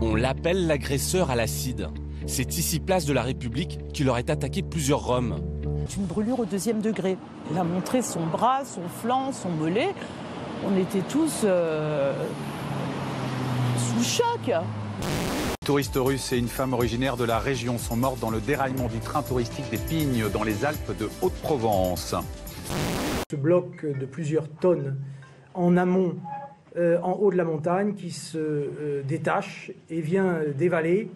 On l'appelle l'agresseur à l'acide. C'est ici place de la République qu'il aurait attaqué plusieurs Roms. Une brûlure au 2e degré. Il a montré son bras, son flanc, son mollet. On était tous sous choc. Touriste russe et une femme originaire de la région sont mortes dans le déraillement du train touristique des Pignes dans les Alpes de Haute-Provence. Ce bloc de plusieurs tonnes en amont, en haut de la montagne, qui se détache et vient dévaler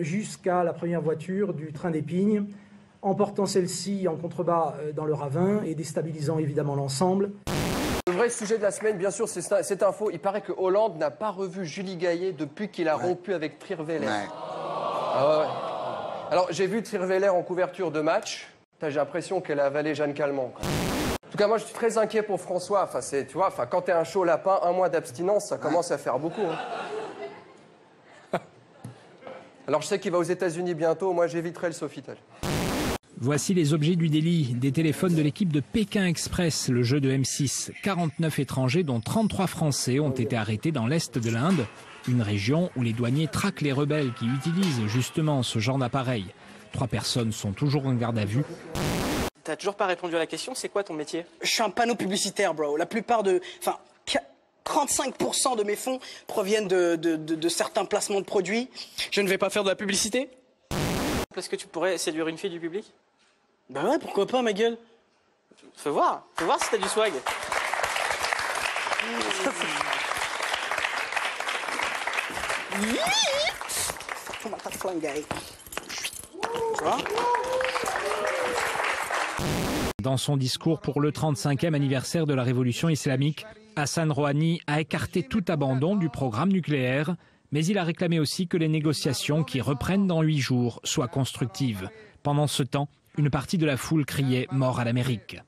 jusqu'à la première voiture du train des Pignes, emportant celle-ci en contrebas dans le ravin et déstabilisant évidemment l'ensemble. Le vrai sujet de la semaine, bien sûr, c'est cette info. Il paraît que Hollande n'a pas revu Julie Gaillet depuis qu'il a rompu avec Trierweiler. Ah ouais. Alors, j'ai vu Trierweiler en couverture de match. J'ai l'impression qu'elle a avalé Jeanne Calment. En tout cas, moi, je suis très inquiet pour François. Enfin, tu vois, quand t'es un chaud lapin, 1 mois d'abstinence, ça commence à faire beaucoup. Hein. Alors, je sais qu'il va aux États-Unis bientôt. Moi, j'éviterai le Sofitel. Voici les objets du délit, des téléphones de l'équipe de Pékin Express, le jeu de M6. 49 étrangers, dont 33 Français, ont été arrêtés dans l'est de l'Inde, une région où les douaniers traquent les rebelles qui utilisent justement ce genre d'appareil. 3 personnes sont toujours en garde à vue. T'as toujours pas répondu à la question, c'est quoi ton métier? Je suis un panneau publicitaire, bro. La plupart de... Enfin, 35% de mes fonds proviennent de certains placements de produits. Je ne vais pas faire de la publicité. Est-ce que tu pourrais séduire une fille du public? Bah ouais, pourquoi pas, ma gueule. Fais voir si t'as du swag. On va pas te flinguer. Tu vois? Dans son discours pour le 35e anniversaire de la révolution islamique, Hassan Rouhani a écarté tout abandon du programme nucléaire, mais il a réclamé aussi que les négociations qui reprennent dans 8 jours soient constructives. Pendant ce temps, une partie de la foule criait « Mort à l'Amérique ».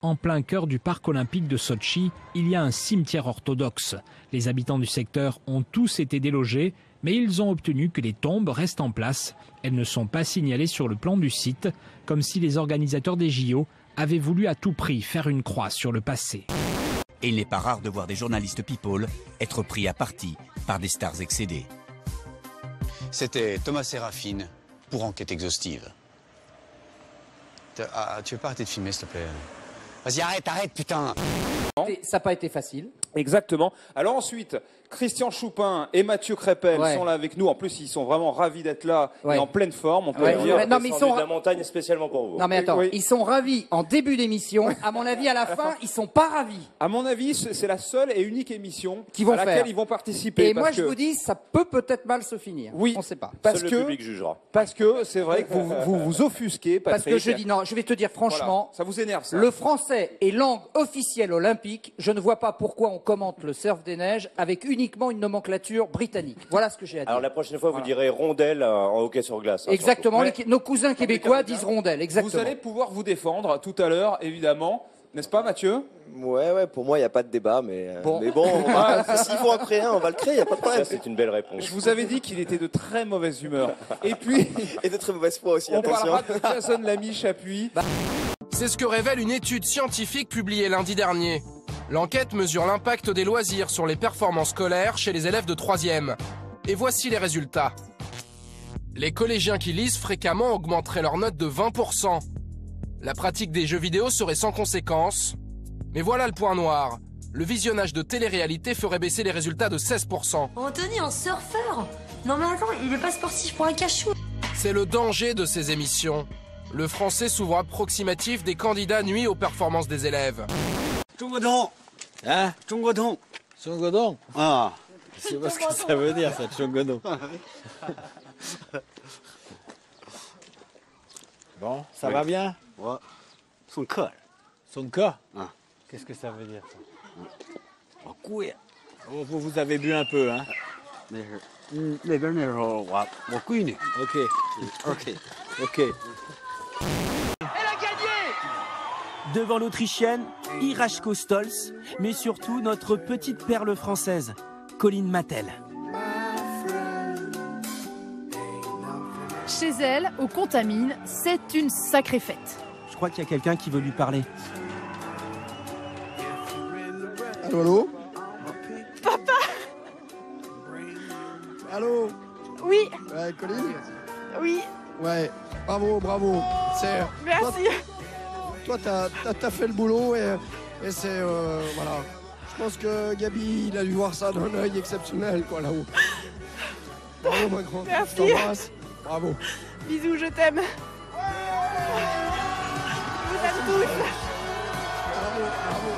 En plein cœur du parc olympique de Sotchi, il y a un cimetière orthodoxe. Les habitants du secteur ont tous été délogés, mais ils ont obtenu que les tombes restent en place. Elles ne sont pas signalées sur le plan du site, comme si les organisateurs des JO avaient voulu à tout prix faire une croix sur le passé. Et il n'est pas rare de voir des journalistes people être pris à partie par des stars excédées. C'était Thomas Sérafine pour Enquête exhaustive. Tu veux pas arrêter de filmer, s'il te plaît? Vas-y, arrête, putain! Ça n'a pas été facile. Exactement. Alors ensuite, Christian Choupin et Mathieu Crépel sont là avec nous. En plus, ils sont vraiment ravis d'être là et en pleine forme, on peut le dire. Non, mais ils sont de la montagne spécialement pour vous. Non mais attends, ils sont ravis en début d'émission. À mon avis, à la fin, ils sont pas ravis. À mon avis, c'est la seule et unique émission à laquelle ils vont participer. Et moi, je vous dis, ça peut peut-être mal se finir. Oui, on ne sait pas. Parce que le public jugera. Parce que c'est vrai que vous vous offusquez, Patrick. Parce que je dis non, je vais te dire franchement, voilà, ça vous énerve ça. Le français est langue officielle olympique. Je ne vois pas pourquoi on commente le surf des neiges avec uniquement une nomenclature britannique. Voilà ce que j'ai à dire. Alors la prochaine fois, vous direz rondelle en hockey sur glace. Hein, exactement. Nos cousins québécois disent rondelle. Exactement. Vous allez pouvoir vous défendre tout à l'heure, évidemment. N'est-ce pas, Mathieu? Ouais, pour moi, il n'y a pas de débat, mais bon, s'il faut en créer un, on va le créer, il n'y a pas de problème. C'est une belle réponse. Je vous avais dit qu'il était de très mauvaise humeur. Et puis... Et de très mauvaise foi aussi, on attention. parlera de Jason Lamy-Chapuis. C'est ce que révèle une étude scientifique publiée lundi dernier. L'enquête mesure l'impact des loisirs sur les performances scolaires chez les élèves de 3e. Et voici les résultats. Les collégiens qui lisent fréquemment augmenteraient leur note de 20%. La pratique des jeux vidéo serait sans conséquence. Mais voilà le point noir. Le visionnage de télé-réalité ferait baisser les résultats de 16%. Anthony, un surfeur? Non mais attends, il n'est pas sportif pour un cachou. C'est le danger de ces émissions. Le français souvent approximatif des candidats nuit aux performances des élèves. 中国通 hein 中国通 中国通 ah je sais pas ce que ça veut dire ça 中国通 bon ça va bien ouais son cœur ah. Qu'est-ce que ça veut dire ça oh, vous avez bu un peu hein les derniers jours ok devant l'Autrichienne Irashko Stolz, mais surtout notre petite perle française, Colline Mattel. Chez elle, au Contamine, c'est une sacrée fête. Je crois qu'il y a quelqu'un qui veut lui parler. Allô, allô? Colline? Oui. Ouais, bravo, bravo. Merci. Toi, t'as fait le boulot et c'est... voilà. Je pense que Gabi, il a dû voir ça d'un œil exceptionnel, quoi, là-haut. Bravo, ma grande. Merci. Je t'embrasse. Bravo. Bisous, je t'aime. Je vous aime tous. Bravo, bravo.